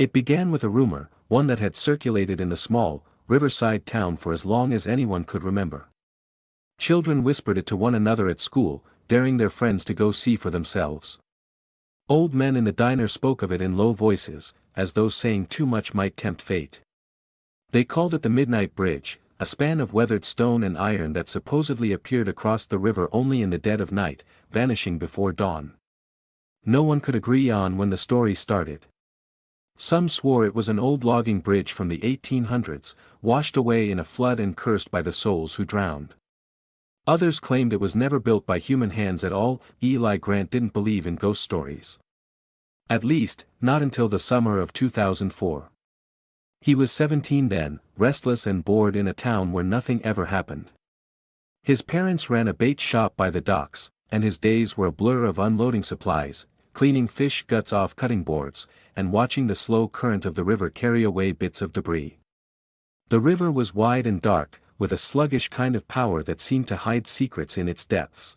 It began with a rumor, one that had circulated in the small, riverside town for as long as anyone could remember. Children whispered it to one another at school, daring their friends to go see for themselves. Old men in the diner spoke of it in low voices, as though saying too much might tempt fate. They called it the Midnight Bridge, a span of weathered stone and iron that supposedly appeared across the river only in the dead of night, vanishing before dawn. No one could agree on when the story started. Some swore it was an old logging bridge from the 1800s, washed away in a flood and cursed by the souls who drowned. Others claimed it was never built by human hands at all. Eli Grant didn't believe in ghost stories. At least, not until the summer of 2004. He was 17 then, restless and bored in a town where nothing ever happened. His parents ran a bait shop by the docks, and his days were a blur of unloading supplies, cleaning fish guts off cutting boards, and watching the slow current of the river carry away bits of debris. The river was wide and dark, with a sluggish kind of power that seemed to hide secrets in its depths.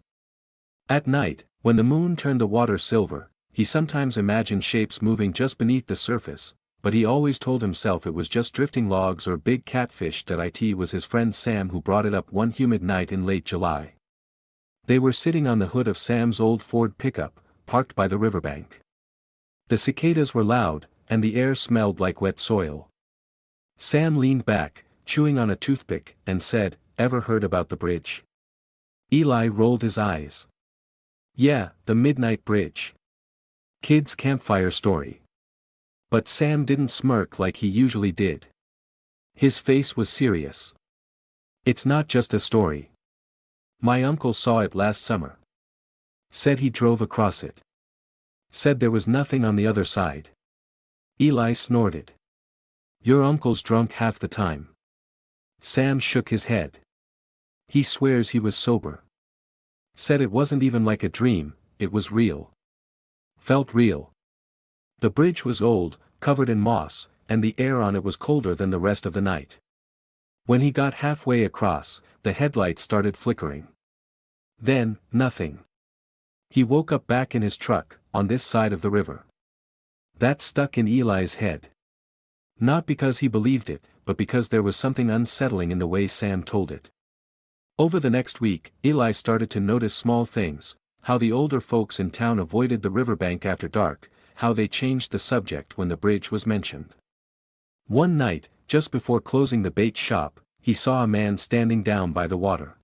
At night, when the moon turned the water silver, he sometimes imagined shapes moving just beneath the surface, but he always told himself it was just drifting logs or big catfish. It was his friend Sam who brought it up one humid night in late July. They were sitting on the hood of Sam's old Ford pickup, parked by the riverbank. The cicadas were loud, and the air smelled like wet soil. Sam leaned back, chewing on a toothpick, and said, "Ever heard about the bridge?" Eli rolled his eyes. "Yeah, the Midnight Bridge. Kid's campfire story." But Sam didn't smirk like he usually did. His face was serious. "It's not just a story. My uncle saw it last summer. Said he drove across it. Said there was nothing on the other side." Eli snorted. "Your uncle's drunk half the time." Sam shook his head. "He swears he was sober. Said it wasn't even like a dream, it was real. Felt real. The bridge was old, covered in moss, and the air on it was colder than the rest of the night. When he got halfway across, the headlights started flickering. Then, nothing. He woke up back in his truck, on this side of the river." That stuck in Eli's head. Not because he believed it, but because there was something unsettling in the way Sam told it. Over the next week, Eli started to notice small things, how the older folks in town avoided the riverbank after dark, how they changed the subject when the bridge was mentioned. One night, just before closing the bait shop, he saw a man standing down by the water.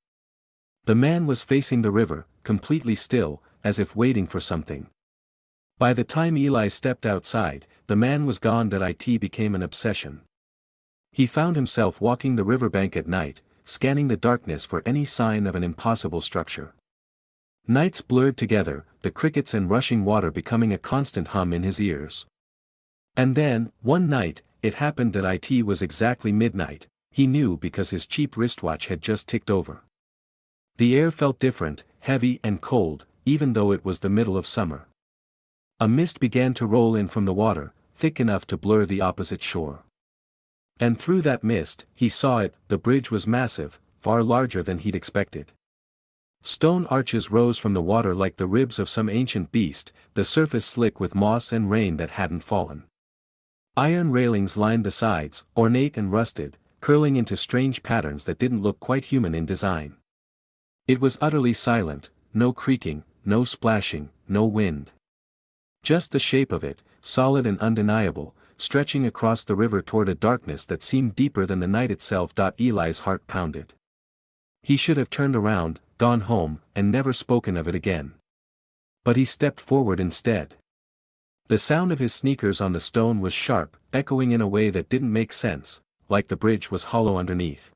The man was facing the river, completely still, as if waiting for something. By the time Eli stepped outside, the man was gone. It became an obsession. He found himself walking the riverbank at night, scanning the darkness for any sign of an impossible structure. Nights blurred together, the crickets and rushing water becoming a constant hum in his ears. And then, one night, it happened that it was exactly midnight. He knew because his cheap wristwatch had just ticked over. The air felt different, heavy and cold, even though it was the middle of summer. A mist began to roll in from the water, thick enough to blur the opposite shore. And through that mist, he saw it. The bridge was massive, far larger than he'd expected. Stone arches rose from the water like the ribs of some ancient beast, the surface slick with moss and rain that hadn't fallen. Iron railings lined the sides, ornate and rusted, curling into strange patterns that didn't look quite human in design. It was utterly silent, no creaking, no splashing, no wind. Just the shape of it, solid and undeniable, stretching across the river toward a darkness that seemed deeper than the night itself. Eli's heart pounded. He should have turned around, gone home, and never spoken of it again. But he stepped forward instead. The sound of his sneakers on the stone was sharp, echoing in a way that didn't make sense, like the bridge was hollow underneath.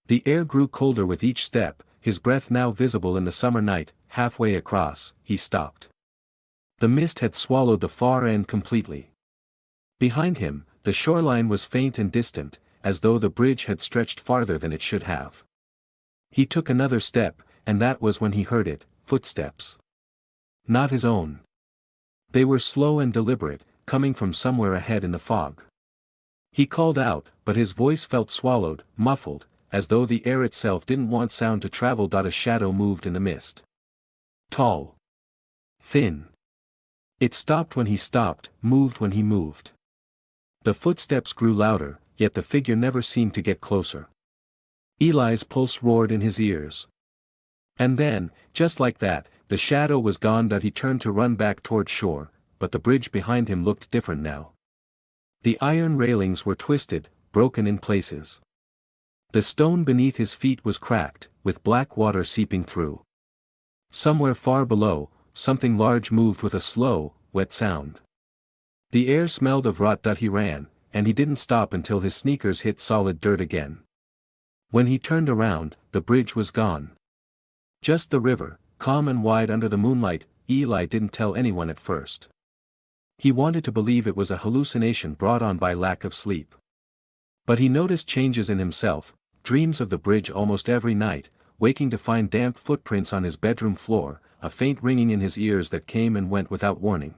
The air grew colder with each step, his breath now visible in the summer night. Halfway across, he stopped. The mist had swallowed the far end completely. Behind him, the shoreline was faint and distant, as though the bridge had stretched farther than it should have. He took another step, and that was when he heard it, footsteps. Not his own. They were slow and deliberate, coming from somewhere ahead in the fog. He called out, but his voice felt swallowed, muffled, as though the air itself didn't want sound to travel. A shadow moved in the mist. Tall. Thin. It stopped when he stopped, moved when he moved. The footsteps grew louder, yet the figure never seemed to get closer. Eli's pulse roared in his ears. And then, just like that, the shadow was gone. He turned to run back toward shore, but the bridge behind him looked different now. The iron railings were twisted, broken in places. The stone beneath his feet was cracked, with black water seeping through. Somewhere far below, something large moved with a slow, wet sound. The air smelled of rot. He ran, and he didn't stop until his sneakers hit solid dirt again. When he turned around, the bridge was gone. Just the river, calm and wide under the moonlight. Eli didn't tell anyone at first. He wanted to believe it was a hallucination brought on by lack of sleep. But he noticed changes in himself, dreams of the bridge almost every night, waking to find damp footprints on his bedroom floor, a faint ringing in his ears that came and went without warning.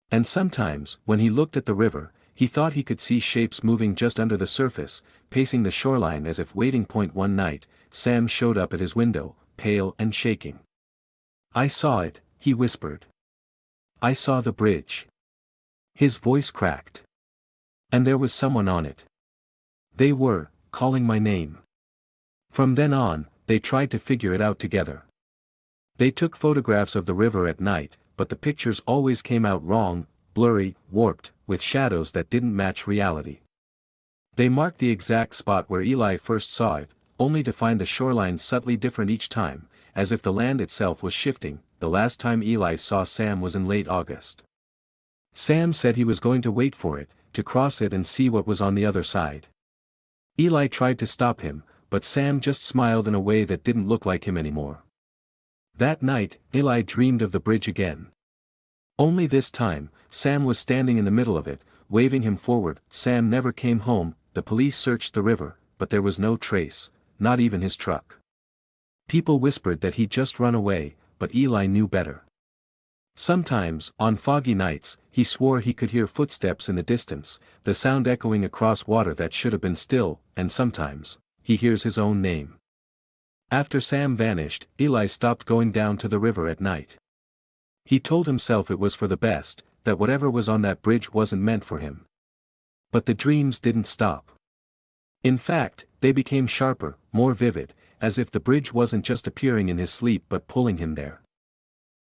And sometimes, when he looked at the river, he thought he could see shapes moving just under the surface, pacing the shoreline as if waiting. One night, Sam showed up at his window, pale and shaking. "I saw it," he whispered. "I saw the bridge." His voice cracked. "And there was someone on it. They were calling my name." From then on, they tried to figure it out together. They took photographs of the river at night, but the pictures always came out wrong, blurry, warped, with shadows that didn't match reality. They marked the exact spot where Eli first saw it, only to find the shoreline subtly different each time, as if the land itself was shifting. The last time Eli saw Sam was in late August. Sam said he was going to wait for it, to cross it and see what was on the other side. Eli tried to stop him, but Sam just smiled in a way that didn't look like him anymore. That night, Eli dreamed of the bridge again. Only this time, Sam was standing in the middle of it, waving him forward. Sam never came home. The police searched the river, but there was no trace, not even his truck. People whispered that he'd just run away, but Eli knew better. Sometimes, on foggy nights, he swore he could hear footsteps in the distance, the sound echoing across water that should have been still, and sometimes, he hears his own name. After Sam vanished, Eli stopped going down to the river at night. He told himself it was for the best, that whatever was on that bridge wasn't meant for him. But the dreams didn't stop. In fact, they became sharper, more vivid, as if the bridge wasn't just appearing in his sleep but pulling him there.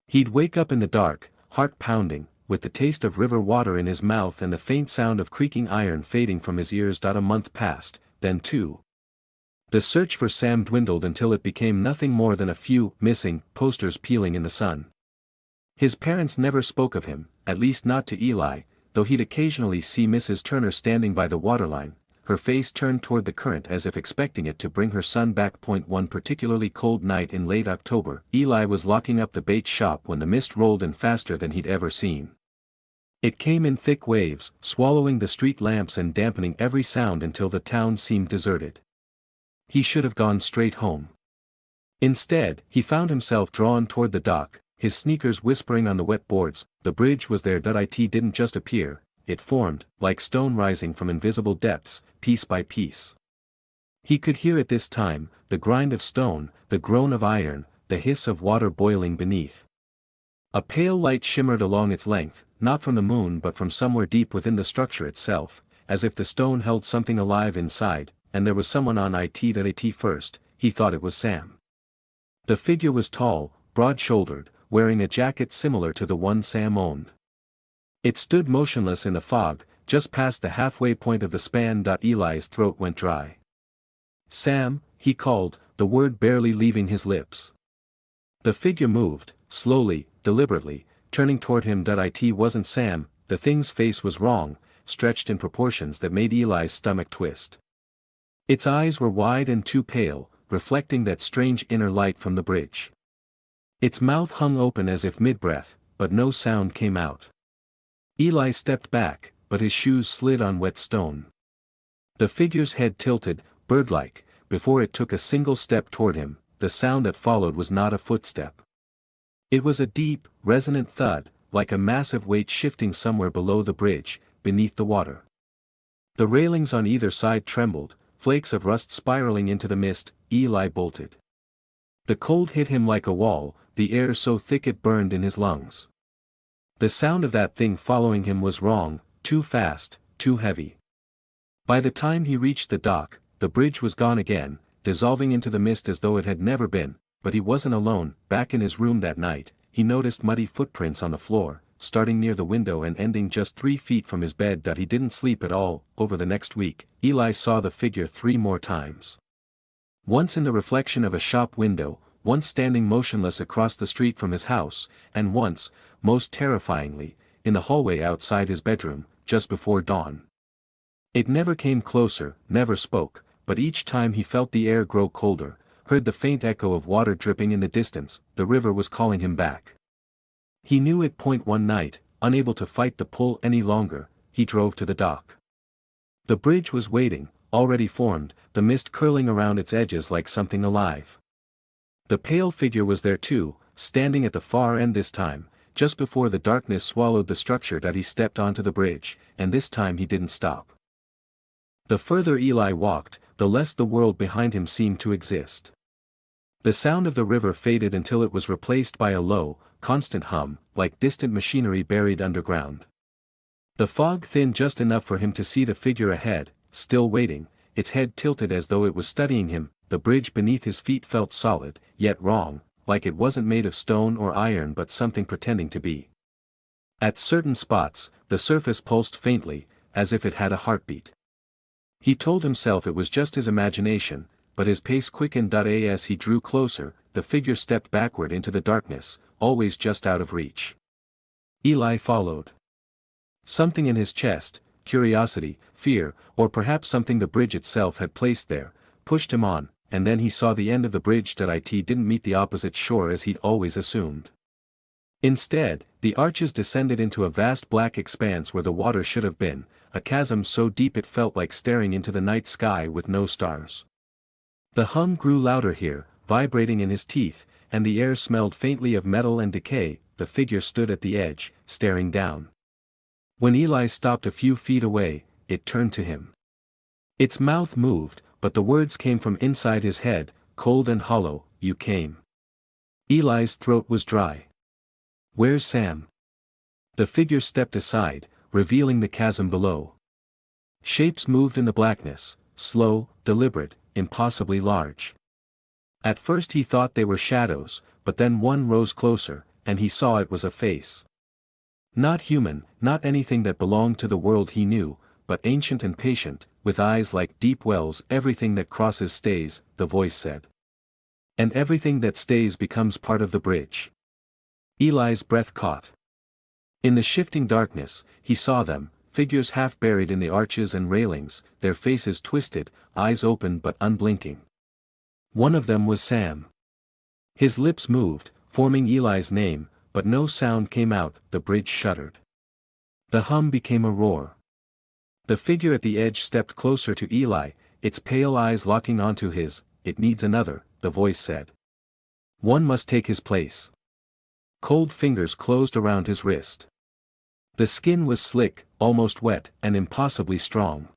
He'd wake up in the dark, heart pounding, with the taste of river water in his mouth and the faint sound of creaking iron fading from his ears. A month passed, then two. The search for Sam dwindled until it became nothing more than a few missing posters peeling in the sun. His parents never spoke of him, at least not to Eli, though he'd occasionally see Mrs. Turner standing by the waterline, her face turned toward the current as if expecting it to bring her son back. One particularly cold night in late October, Eli was locking up the bait shop when the mist rolled in faster than he'd ever seen. It came in thick waves, swallowing the street lamps and dampening every sound until the town seemed deserted. He should have gone straight home. Instead, he found himself drawn toward the dock, his sneakers whispering on the wet boards. The bridge was there. It didn't just appear, it formed, like stone rising from invisible depths, piece by piece. He could hear it this time, the grind of stone, the groan of iron, the hiss of water boiling beneath. A pale light shimmered along its length, not from the moon but from somewhere deep within the structure itself, as if the stone held something alive inside, and there was someone on it. At first, he thought it was Sam. The figure was tall, broad-shouldered, wearing a jacket similar to the one Sam owned. It stood motionless in the fog, just past the halfway point of the span. Eli's throat went dry. "Sam," he called, the word barely leaving his lips. The figure moved, slowly, deliberately, turning toward him. It wasn't Sam. The thing's face was wrong, stretched in proportions that made Eli's stomach twist. Its eyes were wide and too pale, reflecting that strange inner light from the bridge. Its mouth hung open as if mid-breath, but no sound came out. Eli stepped back, but his shoes slid on wet stone. The figure's head tilted, bird-like, before it took a single step toward him. The sound that followed was not a footstep. It was a deep, resonant thud, like a massive weight shifting somewhere below the bridge, beneath the water. The railings on either side trembled, flakes of rust spiraling into the mist. Eli bolted. The cold hit him like a wall, the air so thick it burned in his lungs. The sound of that thing following him was wrong, too fast, too heavy. By the time he reached the dock, the bridge was gone again, dissolving into the mist as though it had never been, but he wasn't alone. Back in his room that night, he noticed muddy footprints on the floor, starting near the window and ending just 3 feet from his bed. He didn't sleep at all. Over the next week, Eli saw the figure 3 more times. Once in the reflection of a shop window, once standing motionless across the street from his house, and once, most terrifyingly, in the hallway outside his bedroom, just before dawn. It never came closer, never spoke, but each time he felt the air grow colder, heard the faint echo of water dripping in the distance. The river was calling him back. He knew it. One night, unable to fight the pull any longer, he drove to the dock. The bridge was waiting, already formed, the mist curling around its edges like something alive. The pale figure was there too, standing at the far end this time, just before the darkness swallowed the structure. He stepped onto the bridge, and this time he didn't stop. The further Eli walked, the less the world behind him seemed to exist. The sound of the river faded until it was replaced by a low, constant hum, like distant machinery buried underground. The fog thinned just enough for him to see the figure ahead, still waiting, its head tilted as though it was studying him. The bridge beneath his feet felt solid, yet wrong, like it wasn't made of stone or iron but something pretending to be. At certain spots, the surface pulsed faintly, as if it had a heartbeat. He told himself it was just his imagination, but his pace quickened. As he drew closer, the figure stepped backward into the darkness, always just out of reach. Eli followed. Something in his chest, curiosity, fear, or perhaps something the bridge itself had placed there, pushed him on, and then he saw the end of the bridge. It didn't meet the opposite shore as he'd always assumed. Instead, the arches descended into a vast black expanse where the water should have been, a chasm so deep it felt like staring into the night sky with no stars. The hum grew louder here, vibrating in his teeth, and the air smelled faintly of metal and decay. The figure stood at the edge, staring down. When Eli stopped a few feet away, it turned to him. Its mouth moved, but the words came from inside his head, cold and hollow. "You came." Eli's throat was dry. "Where's Sam?" The figure stepped aside, revealing the chasm below. Shapes moved in the blackness, slow, deliberate, impossibly large. At first he thought they were shadows, but then one rose closer, and he saw it was a face. Not human, not anything that belonged to the world he knew, but ancient and patient, with eyes like deep wells. "Everything that crosses stays," the voice said. "And everything that stays becomes part of the bridge." Eli's breath caught. In the shifting darkness, he saw them, figures half buried in the arches and railings, their faces twisted, eyes open but unblinking. One of them was Sam. His lips moved, forming Eli's name, but no sound came out. The bridge shuddered. The hum became a roar. The figure at the edge stepped closer to Eli, its pale eyes locking onto his. "It needs another," the voice said. "One must take his place." Cold fingers closed around his wrist. The skin was slick, almost wet, and impossibly strong.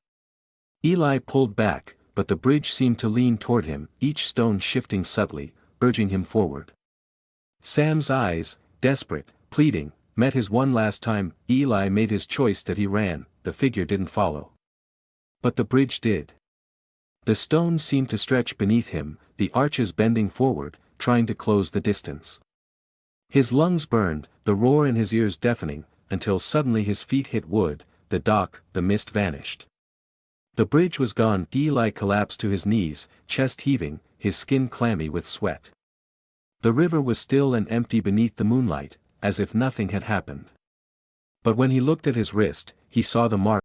Eli pulled back, but the bridge seemed to lean toward him, each stone shifting subtly, urging him forward. Sam's eyes, desperate, pleading, met his one last time. Eli made his choice. He ran. The figure didn't follow. But the bridge did. The stones seemed to stretch beneath him, the arches bending forward, trying to close the distance. His lungs burned, the roar in his ears deafening, until suddenly his feet hit wood, the dock, the mist vanished. The bridge was gone. Eli collapsed to his knees, chest heaving, his skin clammy with sweat. The river was still and empty beneath the moonlight, as if nothing had happened. But when he looked at his wrist, he saw the mark